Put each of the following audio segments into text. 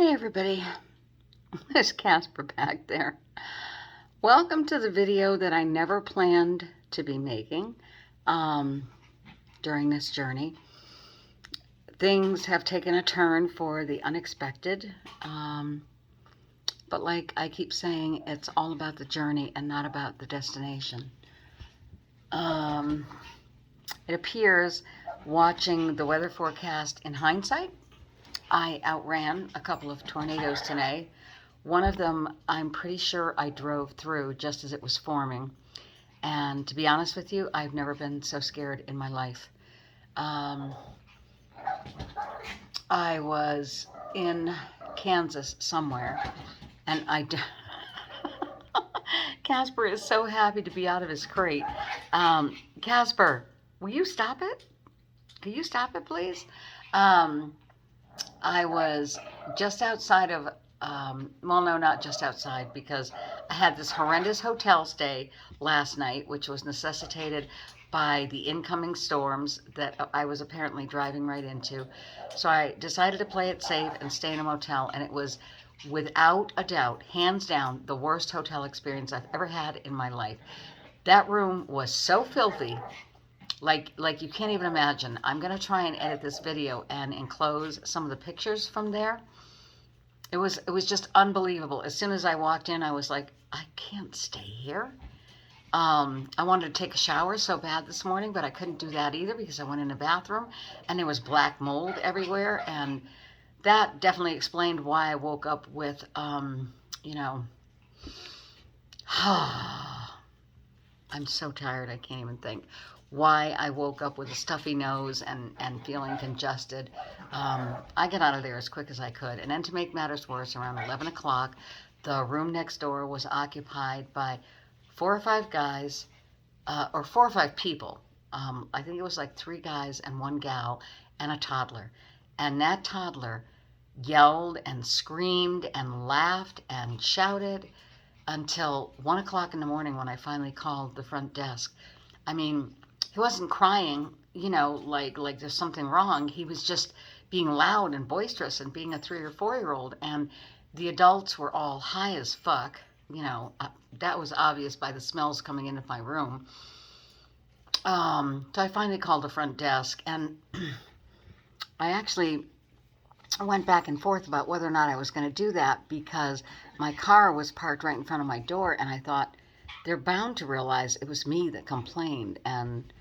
Hey everybody, there's Casper back there. Welcome to the video that I never planned to be making during this journey. Things have taken a turn for the unexpected, but like I keep saying, it's all about the journey and not about the destination. It appears, watching the weather forecast in hindsight, I outran a couple of tornadoes today. One of them, I'm pretty sure I drove through just as it was forming. And to be honest with you, I've never been so scared in my life. I was in Kansas somewhere, and Casper is so happy to be out of his crate. Casper, will you stop it? Can you stop it, please? I was just outside of, well, no, not just outside, because I had this horrendous hotel stay last night, which was necessitated by the incoming storms that I was apparently driving right into. So I decided to play it safe and stay in a motel, and it was without a doubt, hands down, the worst hotel experience I've ever had in my life. That room was so filthy, like you can't even imagine. I'm going to try and edit this video and enclose some of the pictures from there. It was just unbelievable. As soon as I walked in, I was like, I can't stay here. I wanted to take a shower so bad this morning, but I couldn't do that either because I went in the bathroom and there was black mold everywhere. And that definitely explained why I woke up with, you know, I'm so tired I can't even think. Why I woke up with a stuffy nose and feeling congested. I got out of there as quick as I could. And then to make matters worse, around 11 o'clock, the room next door was occupied by 4 or 5 guys, or 4 or 5 people. I think it was like 3 guys and 1 gal and a toddler. And that toddler yelled and screamed and laughed and shouted until 1 o'clock in the morning when I finally called the front desk. I mean, he wasn't crying, you know, like there's something wrong. He was just being loud and boisterous and being a 3 or 4-year-old. And the adults were all high as fuck. You know, that was obvious by the smells coming into my room. So I finally called the front desk, and I actually went back and forth about whether or not I was going to do that because my car was parked right in front of my door, and I thought they're bound to realize it was me that complained, and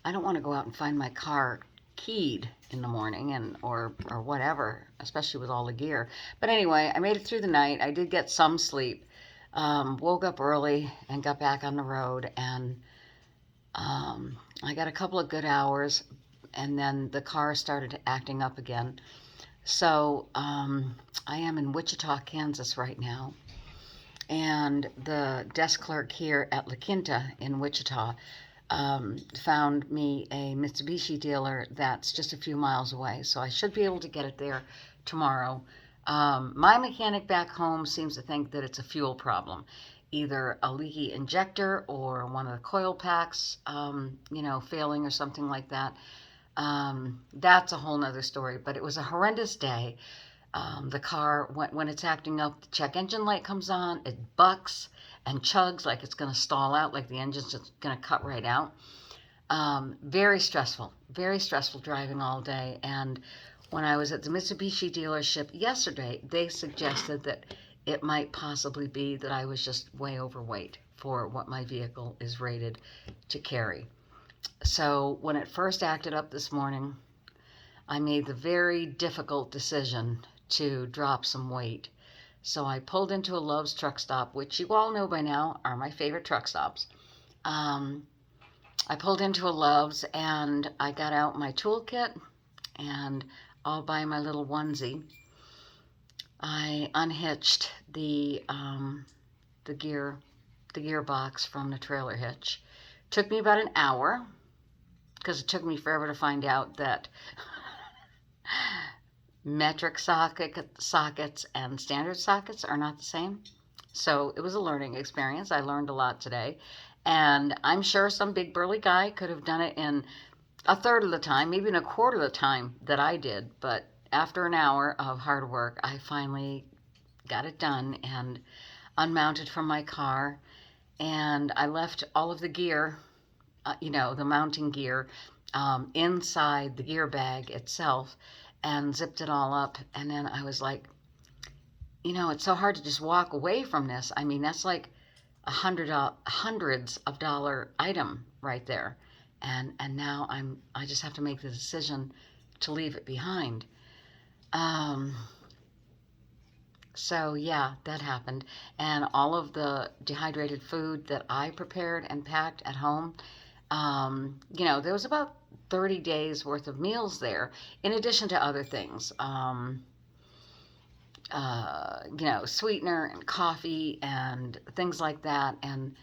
I don't want to go out and find my car keyed in the morning or whatever, especially with all the gear. But anyway, I made it through the night. I did get some sleep. Woke up early and got back on the road, and I got a couple of good hours, and then the car started acting up again. So I am in Wichita, Kansas right now, and the desk clerk here at La Quinta in Wichita found me a Mitsubishi dealer that's just a few miles away, so I should be able to get it there tomorrow. My mechanic back home seems to think that it's a fuel problem, either a leaky injector or one of the coil packs, you know, failing or something like that. That's a whole nother story, but it was a horrendous day. The car, when it's acting up, the check engine light comes on, it bucks and chugs like it's going to stall out, like the engine's just going to cut right out. Very stressful driving all day. And when I was at the Mitsubishi dealership yesterday, they suggested that it might possibly be that I was just way overweight for what my vehicle is rated to carry. So when it first acted up this morning, I made the very difficult decision to drop some weight. So I pulled into a Love's truck stop, which you all know by now are my favorite truck stops. I pulled into a Love's and I got out my toolkit and all by my little onesie. I unhitched the gearbox from the trailer hitch. Took me about an hour because it took me forever to find out that metric sockets and standard sockets are not the same. So it was a learning experience. I learned a lot today. And I'm sure some big burly guy could have done it in a third of the time, maybe in a quarter of the time that I did. But after an hour of hard work, I finally got it done and unmounted from my car. And I left all of the gear, the mounting gear, inside the gear bag itself and zipped it all up. And then I was like, it's so hard to just walk away from this. I mean, that's like hundreds of dollar item right there. And now I just have to make the decision to leave it behind. So yeah, that happened. And all of the dehydrated food that I prepared and packed at home, there was about 30 days worth of meals there, in addition to other things. Sweetener and coffee and things like that. And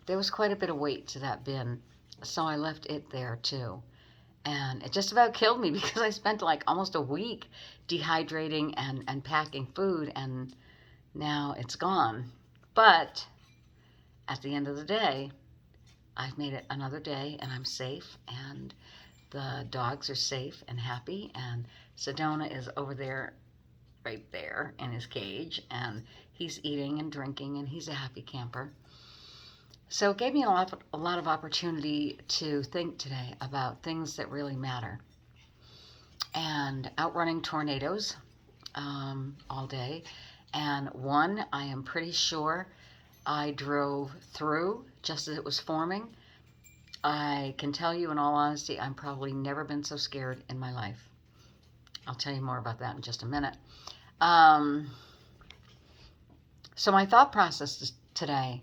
there was quite a bit of weight to that bin. So I left it there too. And it just about killed me because I spent like almost a week dehydrating and packing food, and now it's gone. But at the end of the day, I've made it another day and I'm safe, and the dogs are safe and happy, and Sedona is over there, right there in his cage, and he's eating and drinking, and he's a happy camper. So it gave me a lot of opportunity to think today about things that really matter. And outrunning tornadoes all day. And one, I am pretty sure I drove through just as it was forming. I can tell you in all honesty, I've probably never been so scared in my life. I'll tell you more about that in just a minute. So my thought process today,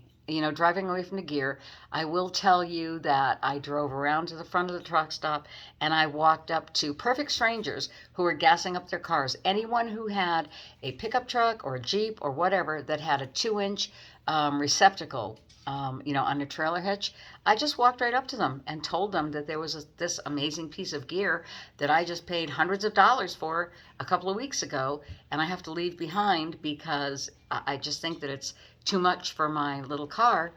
driving away from the gear, I will tell you that I drove around to the front of the truck stop and I walked up to perfect strangers who were gassing up their cars. Anyone who had a pickup truck or a Jeep or whatever that had a 2-inch receptacle, on a trailer hitch, I just walked right up to them and told them that there was this amazing piece of gear that I just paid hundreds of dollars for a couple of weeks ago, and I have to leave behind because I just think that it's too much for my little car.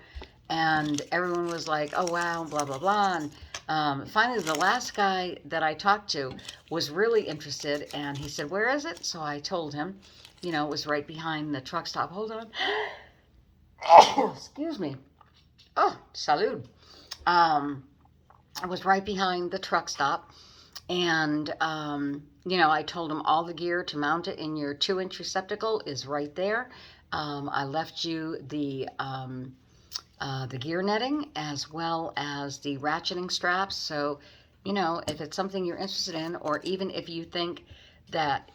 And everyone was like, oh wow, blah blah blah. And finally the last guy that I talked to was really interested, and he said, where is it? So I told him, it was right behind the truck stop. Hold on. Excuse me. Oh, salud. I was right behind the truck stop, and I told him all the gear to mount it in your 2-inch receptacle is right there. I left you the gear netting as well as the ratcheting straps. So, if it's something you're interested in, or even if you think that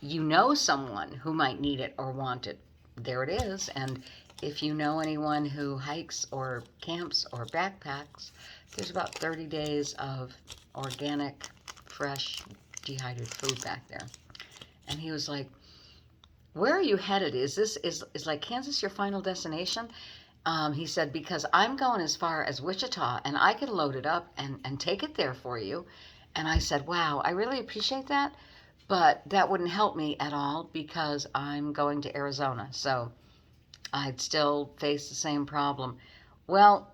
someone who might need it or want it, there it is. And if you know anyone who hikes or camps or backpacks, there's about 30 days of organic, fresh, dehydrated food back there. And he was like, where are you headed? Is like Kansas your final destination? He said, because I'm going as far as Wichita, and I can load it up and take it there for you. And I said, wow, I really appreciate that, but that wouldn't help me at all because I'm going to Arizona. So I'd still face the same problem. Well,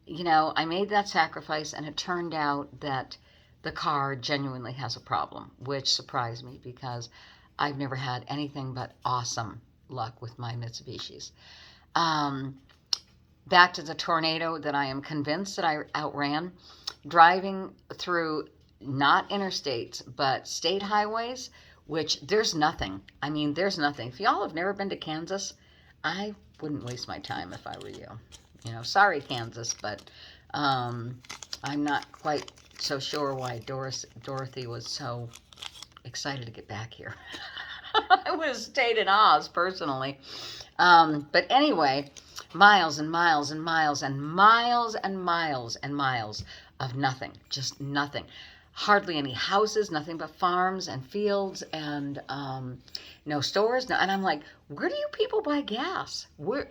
I made that sacrifice, and it turned out that the car genuinely has a problem, which surprised me because I've never had anything but awesome luck with my Mitsubishis. Back to the tornado that I am convinced that I outran. Driving through not interstates, but state highways, which there's nothing. I mean, there's nothing. If y'all have never been to Kansas, I wouldn't waste my time if I were you. Sorry, Kansas, but I'm not quite so sure why Dorothy was so excited to get back here. I would have stayed in Oz, personally. But anyway, miles and miles and miles and miles and miles and miles of nothing. Just nothing. Hardly any houses, nothing but farms and fields, and no stores. And I'm like, where do you people buy gas? Where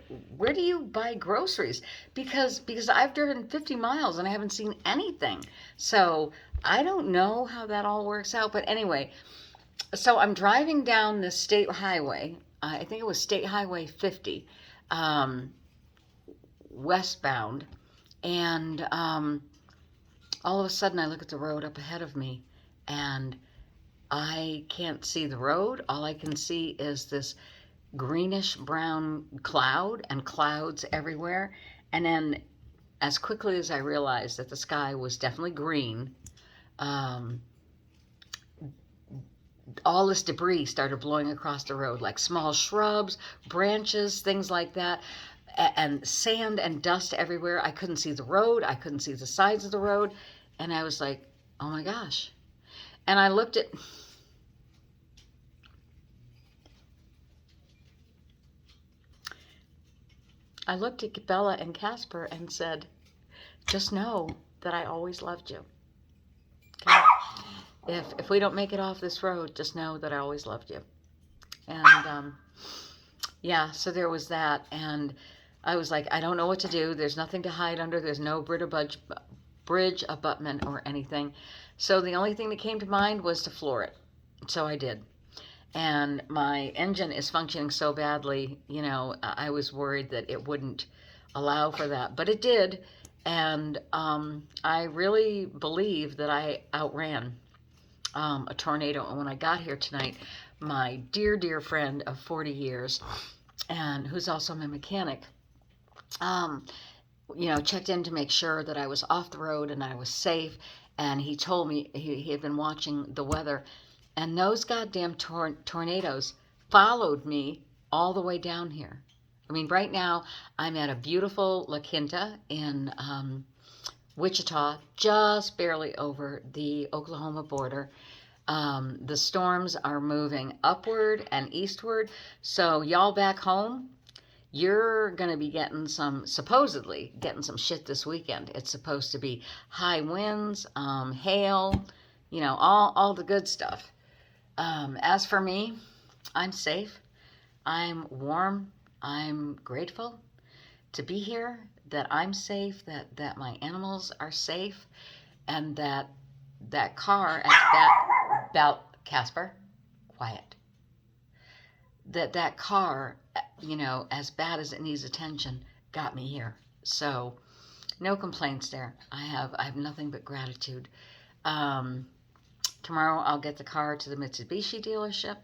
do you buy groceries? Because I've driven 50 miles and I haven't seen anything. So I don't know how that all works out. But anyway, so I'm driving down this state highway. I think it was State Highway 50, westbound, and all of a sudden I look at the road up ahead of me, and I can't see the road. All I can see is this greenish brown cloud and clouds everywhere. And then as quickly as I realized that the sky was definitely green, um, all this debris started blowing across the road, like small shrubs, branches, things like that, and sand and dust everywhere. I couldn't see the road. I couldn't see the sides of the road. And I was like, oh my gosh. And I looked at Bella and Casper and said, just know that I always loved you. Okay? If we don't make it off this road, just know that I always loved you. And yeah, so there was that. And I was like, I don't know what to do. There's nothing to hide under. There's no bridge abutment or anything. So the only thing that came to mind was to floor it. So I did. And my engine is functioning so badly, you know, I was worried that it wouldn't allow for that, but it did. And I really believe that I outran a tornado. And when I got here tonight, my dear, dear friend of 40 years, and who's also my mechanic, you know, checked in to make sure that I was off the road and I was safe. And he told me he had been watching the weather, and those goddamn tornadoes followed me all the way down here. I mean, right now I'm at a beautiful La Quinta in Wichita, just barely over the Oklahoma border. The storms are moving upward and eastward. So y'all back home, you're going to be supposedly getting some shit this weekend. It's supposed to be high winds, hail, you know, all the good stuff. As for me, I'm safe. I'm warm. I'm grateful to be here, that I'm safe, that my animals are safe, and that car at Casper, quiet. That car, you know, as bad as it needs attention, got me here. So no complaints there. I have nothing but gratitude. Tomorrow I'll get the car to the Mitsubishi dealership